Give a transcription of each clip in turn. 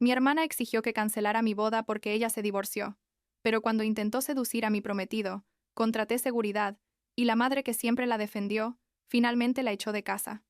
Mi hermana exigió que cancelara mi boda porque ella se divorció. Pero cuando intentó seducir a mi prometido, contraté seguridad, y la madre que siempre la defendió, finalmente la echó de casa.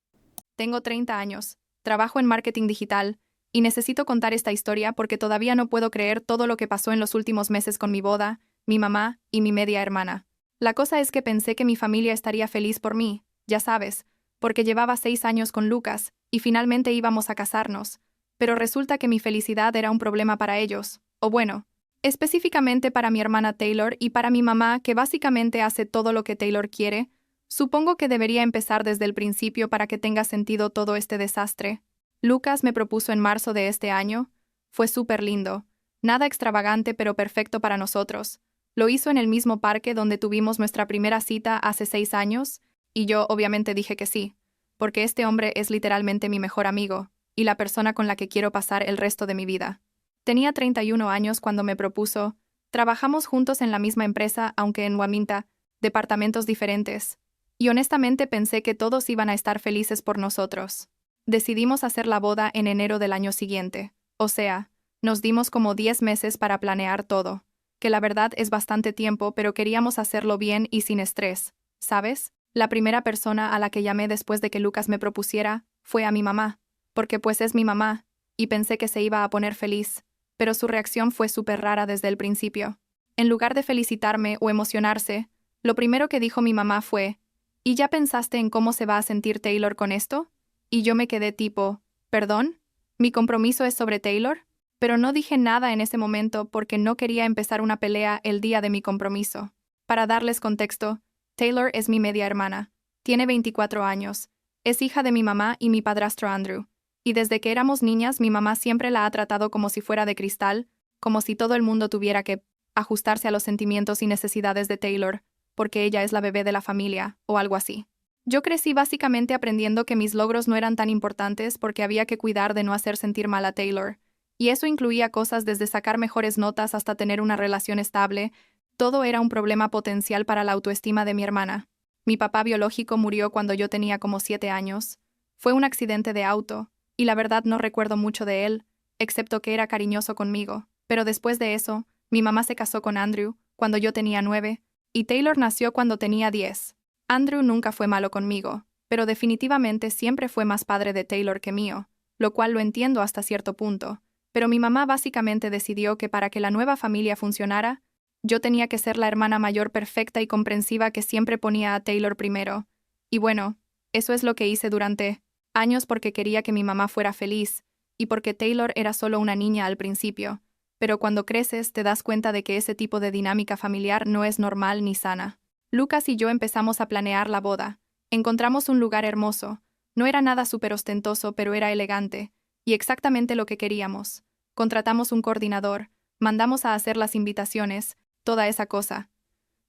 Tengo 30 años, trabajo en marketing digital, y necesito contar esta historia porque todavía no puedo creer todo lo que pasó en los últimos meses con mi boda, mi mamá y mi media hermana. La cosa es que pensé que mi familia estaría feliz por mí, ya sabes, porque llevaba 6 años con Lucas, y finalmente íbamos a casarnos. Pero resulta que mi felicidad era un problema para ellos, o bueno, específicamente para mi hermana Taylor y para mi mamá, que básicamente hace todo lo que Taylor quiere. Supongo que debería empezar desde el principio para que tenga sentido todo este desastre. Lucas me propuso en marzo de este año. Fue súper lindo. Nada extravagante pero perfecto para nosotros. Lo hizo en el mismo parque donde tuvimos nuestra primera cita hace 6 años, y yo obviamente dije que sí, porque este hombre es literalmente mi mejor amigo, y la persona con la que quiero pasar el resto de mi vida. Tenía 31 años cuando me propuso. Trabajamos juntos en la misma empresa, aunque en Waminta, departamentos diferentes. Y honestamente pensé que todos iban a estar felices por nosotros. Decidimos hacer la boda en enero del año siguiente. O sea, nos dimos como 10 meses para planear todo. Que la verdad es bastante tiempo, pero queríamos hacerlo bien y sin estrés, ¿sabes? La primera persona a la que llamé después de que Lucas me propusiera fue a mi mamá, porque pues es mi mamá, y pensé que se iba a poner feliz, pero su reacción fue súper rara desde el principio. En lugar de felicitarme o emocionarse, lo primero que dijo mi mamá fue: ¿y ya pensaste en cómo se va a sentir Taylor con esto? Y yo me quedé tipo, ¿perdón? ¿Mi compromiso es sobre Taylor? Pero no dije nada en ese momento porque no quería empezar una pelea el día de mi compromiso. Para darles contexto, Taylor es mi media hermana. Tiene 24 años. Es hija de mi mamá y mi padrastro Andrew. Y desde que éramos niñas, mi mamá siempre la ha tratado como si fuera de cristal, como si todo el mundo tuviera que ajustarse a los sentimientos y necesidades de Taylor, porque ella es la bebé de la familia, o algo así. Yo crecí básicamente aprendiendo que mis logros no eran tan importantes porque había que cuidar de no hacer sentir mal a Taylor. Y eso incluía cosas desde sacar mejores notas hasta tener una relación estable. Todo era un problema potencial para la autoestima de mi hermana. Mi papá biológico murió cuando yo tenía como 7 años. Fue un accidente de auto, y la verdad no recuerdo mucho de él, excepto que era cariñoso conmigo. Pero después de eso, mi mamá se casó con Andrew cuando yo tenía 9, y Taylor nació cuando tenía 10. Andrew nunca fue malo conmigo, pero definitivamente siempre fue más padre de Taylor que mío, lo cual lo entiendo hasta cierto punto. Pero mi mamá básicamente decidió que para que la nueva familia funcionara, yo tenía que ser la hermana mayor perfecta y comprensiva que siempre ponía a Taylor primero. Y bueno, eso es lo que hice durante años porque quería que mi mamá fuera feliz, y porque Taylor era solo una niña al principio. Pero cuando creces te das cuenta de que ese tipo de dinámica familiar no es normal ni sana. Lucas y yo empezamos a planear la boda. Encontramos un lugar hermoso. No era nada súper ostentoso, pero era elegante, y exactamente lo que queríamos. Contratamos un coordinador, mandamos a hacer las invitaciones, toda esa cosa.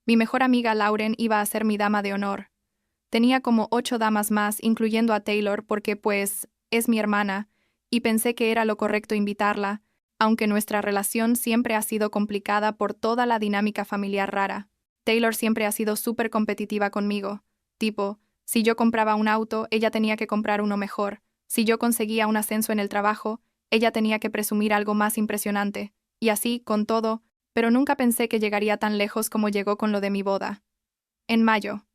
Mi mejor amiga Lauren iba a ser mi dama de honor. Tenía como 8 damas más, incluyendo a Taylor, porque pues es mi hermana, y pensé que era lo correcto invitarla, aunque nuestra relación siempre ha sido complicada por toda la dinámica familiar rara. Taylor siempre ha sido súper competitiva conmigo. Tipo, si yo compraba un auto, ella tenía que comprar uno mejor. Si yo conseguía un ascenso en el trabajo, ella tenía que presumir algo más impresionante. Y así, con todo, pero nunca pensé que llegaría tan lejos como llegó con lo de mi boda. En mayo.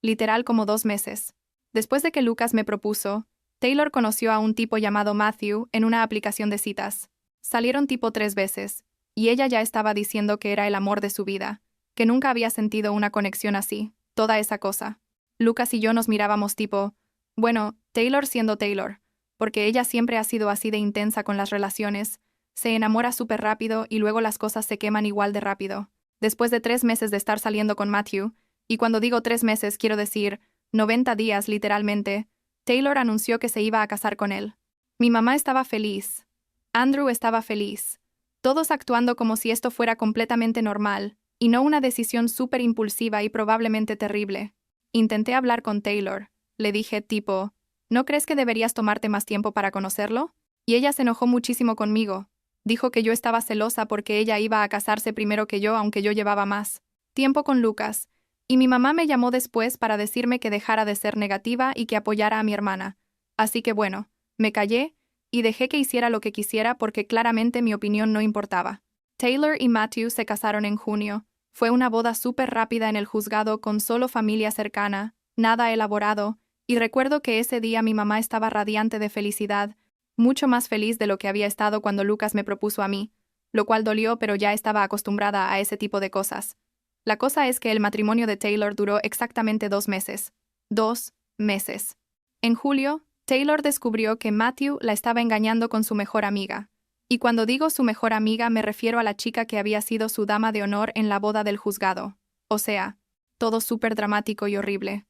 Literal como 2 meses. Después de que Lucas me propuso, Taylor conoció a un tipo llamado Matthew en una aplicación de citas. Salieron tipo 3 veces, y ella ya estaba diciendo que era el amor de su vida, que nunca había sentido una conexión así, toda esa cosa. Lucas y yo nos mirábamos tipo, bueno, Taylor siendo Taylor, porque ella siempre ha sido así de intensa con las relaciones, se enamora súper rápido y luego las cosas se queman igual de rápido. Después de 3 meses de estar saliendo con Matthew, y cuando digo 3 meses quiero decir 90 días literalmente, Taylor anunció que se iba a casar con él. Mi mamá estaba feliz. Andrew estaba feliz. Todos actuando como si esto fuera completamente normal, y no una decisión súper impulsiva y probablemente terrible. Intenté hablar con Taylor. Le dije tipo, ¿no crees que deberías tomarte más tiempo para conocerlo? Y ella se enojó muchísimo conmigo. Dijo que yo estaba celosa porque ella iba a casarse primero que yo, aunque yo llevaba más tiempo con Lucas. Y mi mamá me llamó después para decirme que dejara de ser negativa y que apoyara a mi hermana. Así que bueno, me callé, y dejé que hiciera lo que quisiera porque claramente mi opinión no importaba. Taylor y Matthew se casaron en junio. Fue una boda súper rápida en el juzgado con solo familia cercana, nada elaborado, y recuerdo que ese día mi mamá estaba radiante de felicidad, mucho más feliz de lo que había estado cuando Lucas me propuso a mí, lo cual dolió, pero ya estaba acostumbrada a ese tipo de cosas. La cosa es que el matrimonio de Taylor duró exactamente 2 meses. 2 meses. En julio, Taylor descubrió que Matthew la estaba engañando con su mejor amiga. Y cuando digo su mejor amiga me refiero a la chica que había sido su dama de honor en la boda del juzgado. O sea, todo súper dramático y horrible.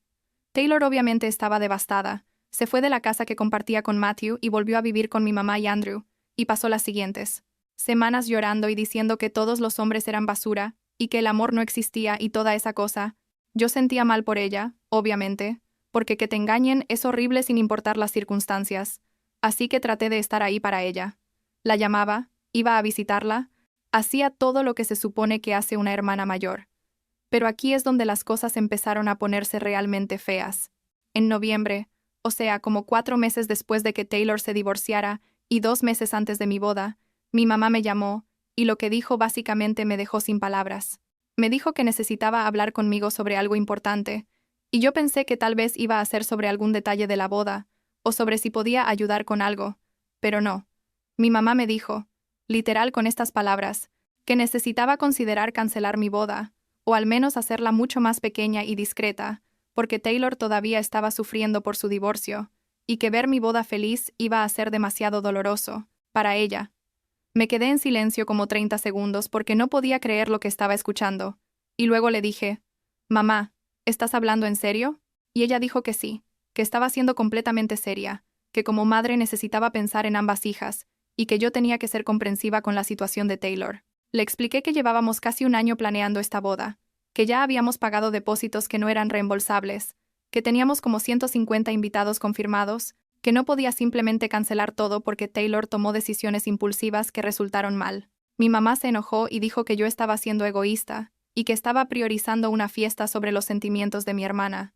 Taylor obviamente estaba devastada. Se fue de la casa que compartía con Matthew y volvió a vivir con mi mamá y Andrew, y pasó las siguientes semanas llorando y diciendo que todos los hombres eran basura, y que el amor no existía y toda esa cosa. Yo sentía mal por ella, obviamente, porque que te engañen es horrible sin importar las circunstancias. Así que traté de estar ahí para ella. La llamaba, iba a visitarla, hacía todo lo que se supone que hace una hermana mayor. Pero aquí es donde las cosas empezaron a ponerse realmente feas. En noviembre, o sea, como 4 meses después de que Taylor se divorciara y 2 meses antes de mi boda, mi mamá me llamó, y lo que dijo básicamente me dejó sin palabras. Me dijo que necesitaba hablar conmigo sobre algo importante, y yo pensé que tal vez iba a ser sobre algún detalle de la boda, o sobre si podía ayudar con algo, pero no. Mi mamá me dijo, literal con estas palabras, que necesitaba considerar cancelar mi boda, o al menos hacerla mucho más pequeña y discreta, porque Taylor todavía estaba sufriendo por su divorcio, y que ver mi boda feliz iba a ser demasiado doloroso, para ella. Me quedé en silencio como 30 segundos porque no podía creer lo que estaba escuchando, y luego le dije, «Mamá, ¿estás hablando en serio?» Y ella dijo que sí, que estaba siendo completamente seria, que como madre necesitaba pensar en ambas hijas, y que yo tenía que ser comprensiva con la situación de Taylor. Le expliqué que llevábamos casi un año planeando esta boda, que ya habíamos pagado depósitos que no eran reembolsables, que teníamos como 150 invitados confirmados, que no podía simplemente cancelar todo porque Taylor tomó decisiones impulsivas que resultaron mal. Mi mamá se enojó y dijo que yo estaba siendo egoísta, y que estaba priorizando una fiesta sobre los sentimientos de mi hermana.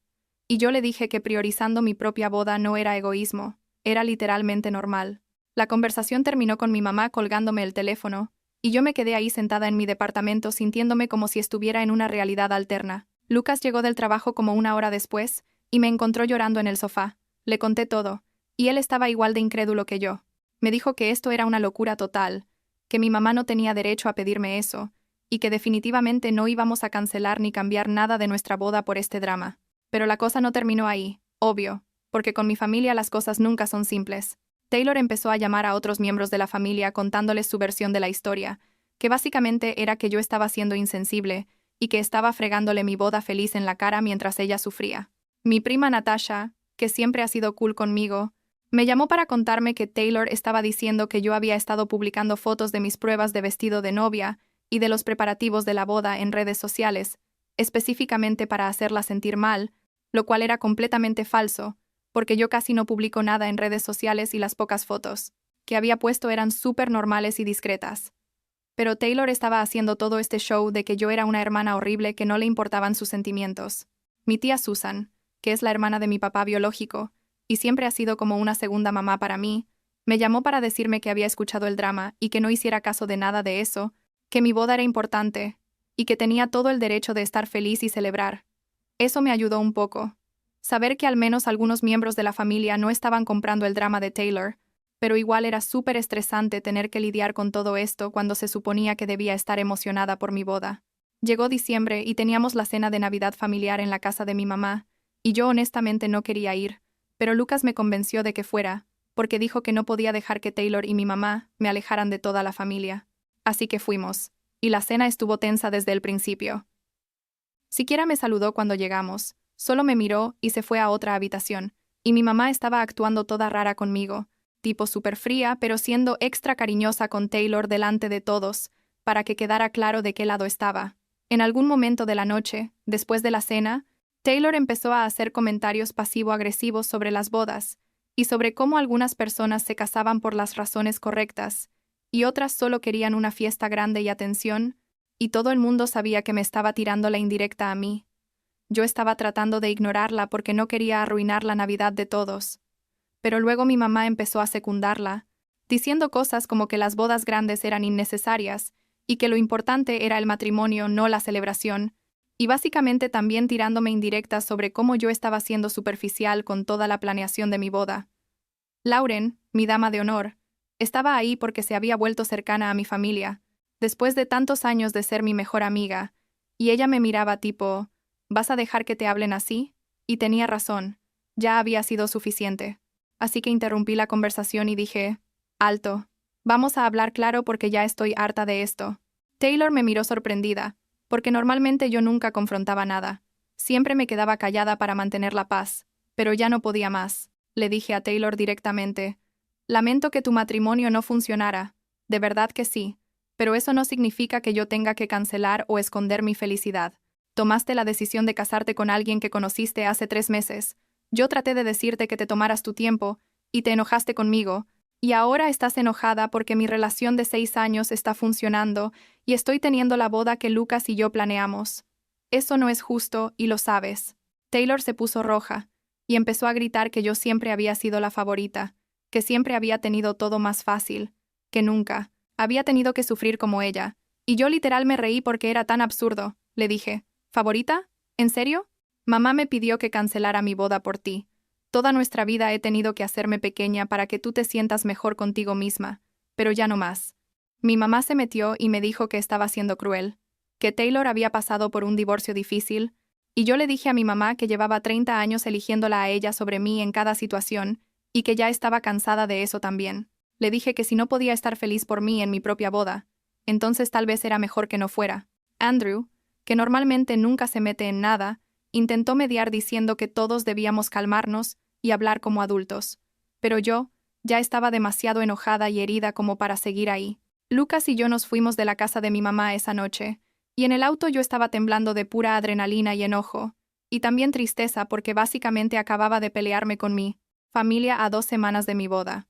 Y yo le dije que priorizando mi propia boda no era egoísmo, era literalmente normal. La conversación terminó con mi mamá colgándome el teléfono, y yo me quedé ahí sentada en mi departamento sintiéndome como si estuviera en una realidad alterna. Lucas llegó del trabajo como 1 hora después, y me encontró llorando en el sofá. Le conté todo, y él estaba igual de incrédulo que yo. Me dijo que esto era una locura total, que mi mamá no tenía derecho a pedirme eso, y que definitivamente no íbamos a cancelar ni cambiar nada de nuestra boda por este drama. Pero la cosa no terminó ahí, obvio, porque con mi familia las cosas nunca son simples. Taylor empezó a llamar a otros miembros de la familia contándoles su versión de la historia, que básicamente era que yo estaba siendo insensible y que estaba fregándole mi boda feliz en la cara mientras ella sufría. Mi prima Natasha, que siempre ha sido cool conmigo, me llamó para contarme que Taylor estaba diciendo que yo había estado publicando fotos de mis pruebas de vestido de novia y de los preparativos de la boda en redes sociales, específicamente para hacerla sentir mal, lo cual era completamente falso, porque yo casi no publico nada en redes sociales y las pocas fotos que había puesto eran súper normales y discretas. Pero Taylor estaba haciendo todo este show de que yo era una hermana horrible que no le importaban sus sentimientos. Mi tía Susan, que es la hermana de mi papá biológico, y siempre ha sido como una segunda mamá para mí, me llamó para decirme que había escuchado el drama y que no hiciera caso de nada de eso, que mi boda era importante, y que tenía todo el derecho de estar feliz y celebrar. Eso me ayudó un poco. Saber que al menos algunos miembros de la familia no estaban comprando el drama de Taylor, pero igual era súper estresante tener que lidiar con todo esto cuando se suponía que debía estar emocionada por mi boda. Llegó diciembre y teníamos la cena de Navidad familiar en la casa de mi mamá, y yo honestamente no quería ir, pero Lucas me convenció de que fuera, porque dijo que no podía dejar que Taylor y mi mamá me alejaran de toda la familia. Así que fuimos, y la cena estuvo tensa desde el principio. Siquiera me saludó cuando llegamos, solo me miró y se fue a otra habitación, y mi mamá estaba actuando toda rara conmigo, tipo súper fría, pero siendo extra cariñosa con Taylor delante de todos, para que quedara claro de qué lado estaba. En algún momento de la noche, después de la cena, Taylor empezó a hacer comentarios pasivo-agresivos sobre las bodas, y sobre cómo algunas personas se casaban por las razones correctas, y otras solo querían una fiesta grande y atención, y todo el mundo sabía que me estaba tirando la indirecta a mí. Yo estaba tratando de ignorarla porque no quería arruinar la Navidad de todos. Pero luego mi mamá empezó a secundarla, diciendo cosas como que las bodas grandes eran innecesarias y que lo importante era el matrimonio, no la celebración, y básicamente también tirándome indirectas sobre cómo yo estaba siendo superficial con toda la planeación de mi boda. Lauren, mi dama de honor, estaba ahí porque se había vuelto cercana a mi familia, después de tantos años de ser mi mejor amiga, y ella me miraba tipo, ¿vas a dejar que te hablen así? Y tenía razón, ya había sido suficiente. Así que interrumpí la conversación y dije, alto, vamos a hablar claro porque ya estoy harta de esto. Taylor me miró sorprendida, porque normalmente yo nunca confrontaba nada. Siempre me quedaba callada para mantener la paz, pero ya no podía más. Le dije a Taylor directamente, lamento que tu matrimonio no funcionara, de verdad que sí, pero eso no significa que yo tenga que cancelar o esconder mi felicidad. Tomaste la decisión de casarte con alguien que conociste hace 3 meses. Yo traté de decirte que te tomaras tu tiempo, y te enojaste conmigo, y ahora estás enojada porque mi relación de 6 años está funcionando y estoy teniendo la boda que Lucas y yo planeamos. Eso no es justo y lo sabes. Taylor se puso roja y empezó a gritar que yo siempre había sido la favorita, que siempre había tenido todo más fácil, que nunca había tenido que sufrir como ella, y yo literal me reí porque era tan absurdo. Le dije, ¿favorita? ¿En serio? Mamá me pidió que cancelara mi boda por ti. Toda nuestra vida he tenido que hacerme pequeña para que tú te sientas mejor contigo misma, pero ya no más. Mi mamá se metió y me dijo que estaba siendo cruel, que Taylor había pasado por un divorcio difícil, y yo le dije a mi mamá que llevaba 30 años eligiéndola a ella sobre mí en cada situación, y que ya estaba cansada de eso también. Le dije que si no podía estar feliz por mí en mi propia boda, entonces tal vez era mejor que no fuera. Andrew, que normalmente nunca se mete en nada, intentó mediar diciendo que todos debíamos calmarnos y hablar como adultos. Pero yo ya estaba demasiado enojada y herida como para seguir ahí. Lucas y yo nos fuimos de la casa de mi mamá esa noche, y en el auto yo estaba temblando de pura adrenalina y enojo, y también tristeza porque básicamente acababa de pelearme con mi familia a 2 semanas de mi boda.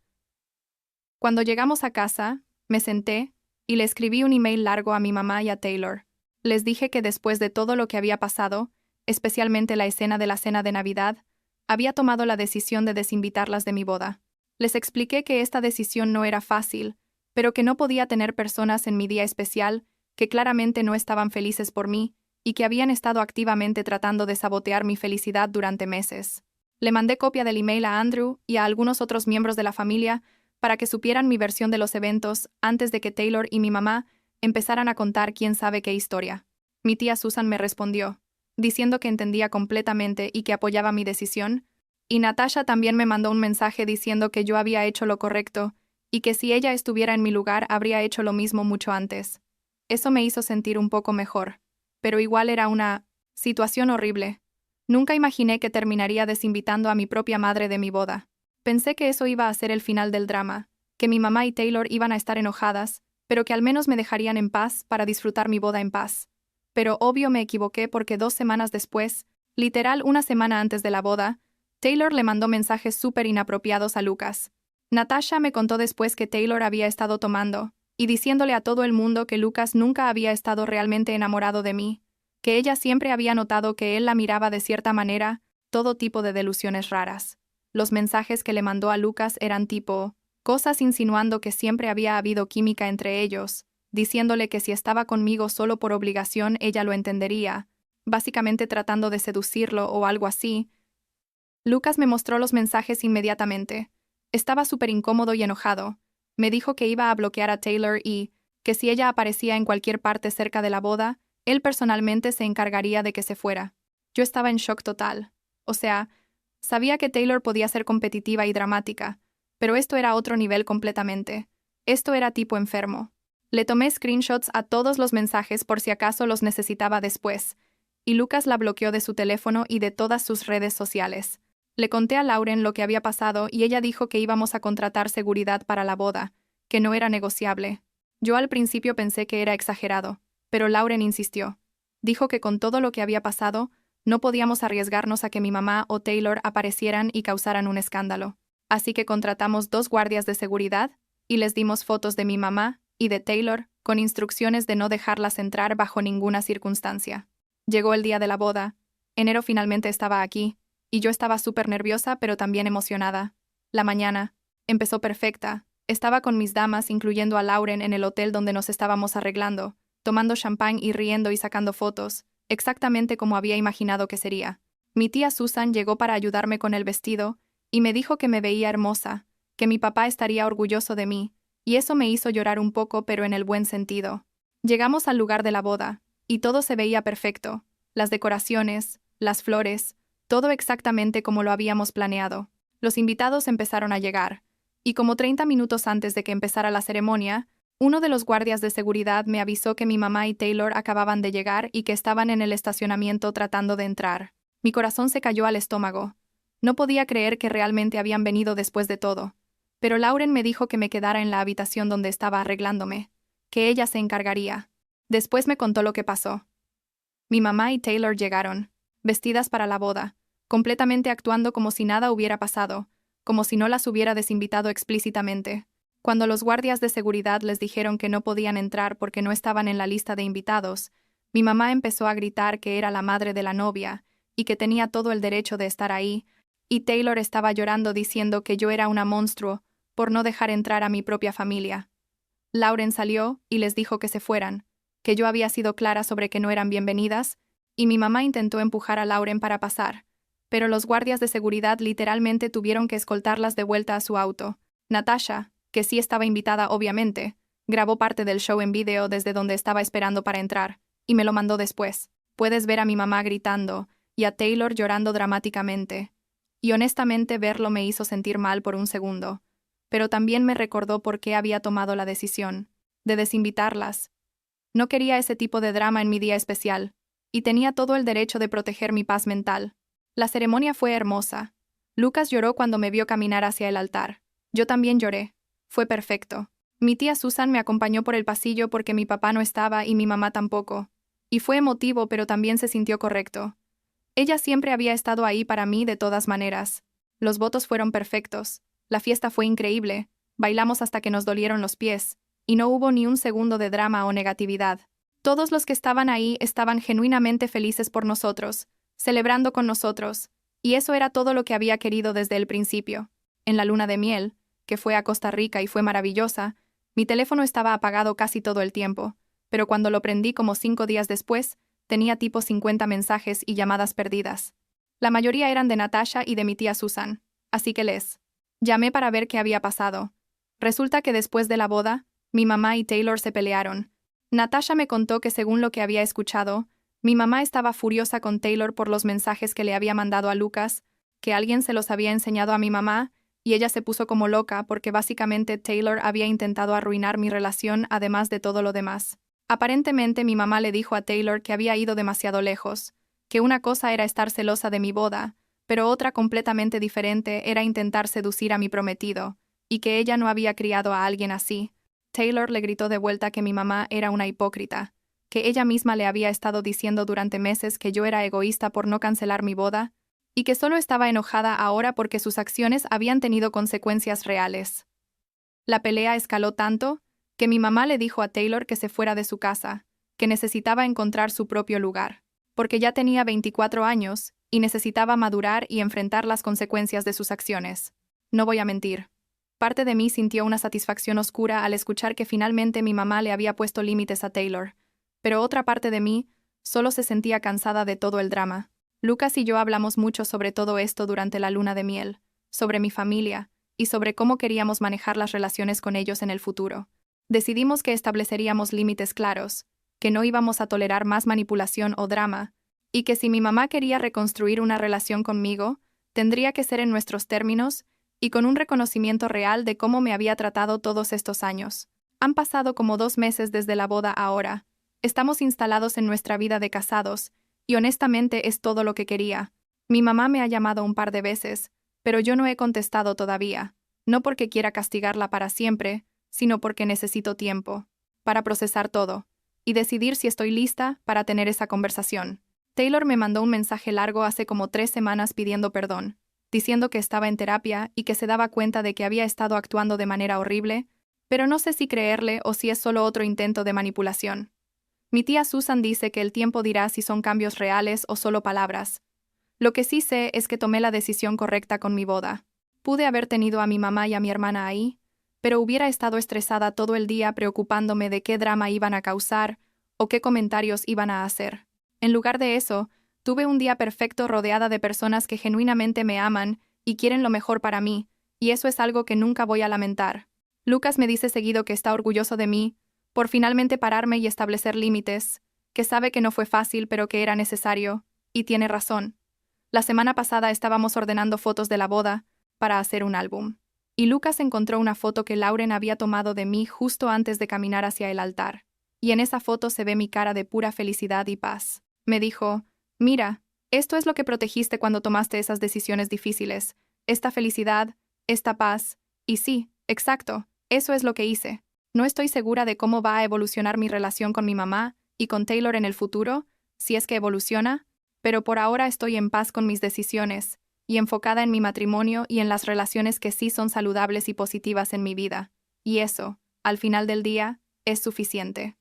Cuando llegamos a casa, me senté y le escribí un email largo a mi mamá y a Taylor. Les dije que después de todo lo que había pasado, especialmente la escena de la cena de Navidad, había tomado la decisión de desinvitarlas de mi boda. Les expliqué que esta decisión no era fácil, pero que no podía tener personas en mi día especial que claramente no estaban felices por mí y que habían estado activamente tratando de sabotear mi felicidad durante meses. Le mandé copia del email a Andrew y a algunos otros miembros de la familia para que supieran mi versión de los eventos antes de que Taylor y mi mamá empezaran a contar quién sabe qué historia. Mi tía Susan me respondió, diciendo que entendía completamente y que apoyaba mi decisión, y Natasha también me mandó un mensaje diciendo que yo había hecho lo correcto y que si ella estuviera en mi lugar habría hecho lo mismo mucho antes. Eso me hizo sentir un poco mejor, pero igual era una situación horrible. Nunca imaginé que terminaría desinvitando a mi propia madre de mi boda. Pensé que eso iba a ser el final del drama, que mi mamá y Taylor iban a estar enojadas, pero que al menos me dejarían en paz para disfrutar mi boda en paz. Pero obvio me equivoqué porque 2 semanas después, literal una semana antes de la boda, Taylor le mandó mensajes súper inapropiados a Lucas. Natasha me contó después que Taylor había estado tomando, y diciéndole a todo el mundo que Lucas nunca había estado realmente enamorado de mí, que ella siempre había notado que él la miraba de cierta manera, todo tipo de delusiones raras. Los mensajes que le mandó a Lucas eran tipo, cosas insinuando que siempre había habido química entre ellos, diciéndole que si estaba conmigo solo por obligación ella lo entendería, básicamente tratando de seducirlo o algo así. Lucas me mostró los mensajes inmediatamente. Estaba súper incómodo y enojado. Me dijo que iba a bloquear a Taylor y que si ella aparecía en cualquier parte cerca de la boda, él personalmente se encargaría de que se fuera. Yo estaba en shock total. O sea, sabía que Taylor podía ser competitiva y dramática, pero esto era otro nivel completamente. Esto era tipo enfermo. Le tomé screenshots a todos los mensajes por si acaso los necesitaba después, y Lucas la bloqueó de su teléfono y de todas sus redes sociales. Le conté a Lauren lo que había pasado y ella dijo que íbamos a contratar seguridad para la boda, que no era negociable. Yo al principio pensé que era exagerado, pero Lauren insistió. Dijo que con todo lo que había pasado, no podíamos arriesgarnos a que mi mamá o Taylor aparecieran y causaran un escándalo. Así que contratamos 2 guardias de seguridad y les dimos fotos de mi mamá y de Taylor con instrucciones de no dejarlas entrar bajo ninguna circunstancia. Llegó el día de la boda. Enero finalmente estaba aquí, y yo estaba súper nerviosa pero también emocionada. La mañana empezó perfecta, Estaba con mis damas, incluyendo a Lauren, en el hotel donde nos estábamos arreglando, tomando champán y riendo y sacando fotos, exactamente como había imaginado que sería. Mi tía Susan llegó para ayudarme con el vestido y me dijo que me veía hermosa, que mi papá estaría orgulloso de mí, y eso me hizo llorar un poco, pero en el buen sentido. Llegamos al lugar de la boda, y todo se veía perfecto, las decoraciones, las flores, todo exactamente como lo habíamos planeado. Los invitados empezaron a llegar, y como 30 minutos antes de que empezara la ceremonia, uno de los guardias de seguridad me avisó que mi mamá y Taylor acababan de llegar y que estaban en el estacionamiento tratando de entrar. Mi corazón se cayó al estómago. No podía creer que realmente habían venido después de todo. Pero Lauren me dijo que me quedara en la habitación donde estaba arreglándome, que ella se encargaría. Después me contó lo que pasó. Mi mamá y Taylor llegaron, vestidas para la boda, completamente actuando como si nada hubiera pasado, como si no las hubiera desinvitado explícitamente. Cuando los guardias de seguridad les dijeron que no podían entrar porque no estaban en la lista de invitados, mi mamá empezó a gritar que era la madre de la novia y que tenía todo el derecho de estar ahí, y Taylor estaba llorando diciendo que yo era una monstruo por no dejar entrar a mi propia familia. Lauren salió y les dijo que se fueran, que yo había sido clara sobre que no eran bienvenidas, y mi mamá intentó empujar a Lauren para pasar, pero los guardias de seguridad literalmente tuvieron que escoltarlas de vuelta a su auto. Natasha, que sí estaba invitada obviamente, grabó parte del show en video desde donde estaba esperando para entrar, y me lo mandó después. Puedes ver a mi mamá gritando, y a Taylor llorando dramáticamente. Y honestamente verlo me hizo sentir mal por un segundo, pero también me recordó por qué había tomado la decisión de desinvitarlas. No quería ese tipo de drama en mi día especial, y tenía todo el derecho de proteger mi paz mental. La ceremonia fue hermosa. Lucas lloró cuando me vio caminar hacia el altar. Yo también lloré. Fue perfecto. Mi tía Susan me acompañó por el pasillo porque mi papá no estaba y mi mamá tampoco. Y fue emotivo, pero también se sintió correcto. Ella siempre había estado ahí para mí de todas maneras. Los votos fueron perfectos. La fiesta fue increíble. Bailamos hasta que nos dolieron los pies. Y no hubo ni un segundo de drama o negatividad. Todos los que estaban ahí estaban genuinamente felices por nosotros, celebrando con nosotros, y eso era todo lo que había querido desde el principio. En la luna de miel, que fue a Costa Rica y fue maravillosa, mi teléfono estaba apagado casi todo el tiempo, pero cuando lo prendí como 5 días después, tenía tipo 50 mensajes y llamadas perdidas. La mayoría eran de Natasha y de mi tía Susan, así que les llamé para ver qué había pasado. Resulta que después de la boda, mi mamá y Taylor se pelearon. Natasha me contó que según lo que había escuchado, mi mamá estaba furiosa con Taylor por los mensajes que le había mandado a Lucas, que alguien se los había enseñado a mi mamá, y ella se puso como loca porque básicamente Taylor había intentado arruinar mi relación además de todo lo demás. Aparentemente mi mamá le dijo a Taylor que había ido demasiado lejos, que una cosa era estar celosa de mi boda, pero otra completamente diferente era intentar seducir a mi prometido, y que ella no había criado a alguien así. Taylor le gritó de vuelta que mi mamá era una hipócrita, que ella misma le había estado diciendo durante meses que yo era egoísta por no cancelar mi boda, y que solo estaba enojada ahora porque sus acciones habían tenido consecuencias reales. La pelea escaló tanto que mi mamá le dijo a Taylor que se fuera de su casa, que necesitaba encontrar su propio lugar, porque ya tenía 24 años y necesitaba madurar y enfrentar las consecuencias de sus acciones. No voy a mentir. Parte de mí sintió una satisfacción oscura al escuchar que finalmente mi mamá le había puesto límites a Taylor, pero otra parte de mí solo se sentía cansada de todo el drama. Lucas y yo hablamos mucho sobre todo esto durante la luna de miel, sobre mi familia y sobre cómo queríamos manejar las relaciones con ellos en el futuro. Decidimos que estableceríamos límites claros, que no íbamos a tolerar más manipulación o drama, y que si mi mamá quería reconstruir una relación conmigo, tendría que ser en nuestros términos y con un reconocimiento real de cómo me había tratado todos estos años. Han pasado como 2 meses desde la boda ahora. Estamos instalados en nuestra vida de casados, y honestamente es todo lo que quería. Mi mamá me ha llamado un par de veces, pero yo no he contestado todavía, no porque quiera castigarla para siempre, sino porque necesito tiempo para procesar todo y decidir si estoy lista para tener esa conversación. Taylor me mandó un mensaje largo hace como 3 semanas pidiendo perdón, diciendo que estaba en terapia y que se daba cuenta de que había estado actuando de manera horrible, pero no sé si creerle o si es solo otro intento de manipulación. Mi tía Susan dice que el tiempo dirá si son cambios reales o solo palabras. Lo que sí sé es que tomé la decisión correcta con mi boda. Pude haber tenido a mi mamá y a mi hermana ahí, pero hubiera estado estresada todo el día preocupándome de qué drama iban a causar o qué comentarios iban a hacer. En lugar de eso, tuve un día perfecto rodeada de personas que genuinamente me aman y quieren lo mejor para mí, y eso es algo que nunca voy a lamentar. Lucas me dice seguido que está orgulloso de mí, por finalmente pararme y establecer límites, que sabe que no fue fácil pero que era necesario, y tiene razón. La semana pasada estábamos ordenando fotos de la boda para hacer un álbum, y Lucas encontró una foto que Lauren había tomado de mí justo antes de caminar hacia el altar, y en esa foto se ve mi cara de pura felicidad y paz. Me dijo, mira, esto es lo que protegiste cuando tomaste esas decisiones difíciles, esta felicidad, esta paz, y sí, exacto, eso es lo que hice. No estoy segura de cómo va a evolucionar mi relación con mi mamá y con Taylor en el futuro, si es que evoluciona, pero por ahora estoy en paz con mis decisiones y enfocada en mi matrimonio y en las relaciones que sí son saludables y positivas en mi vida. Y eso, al final del día, es suficiente.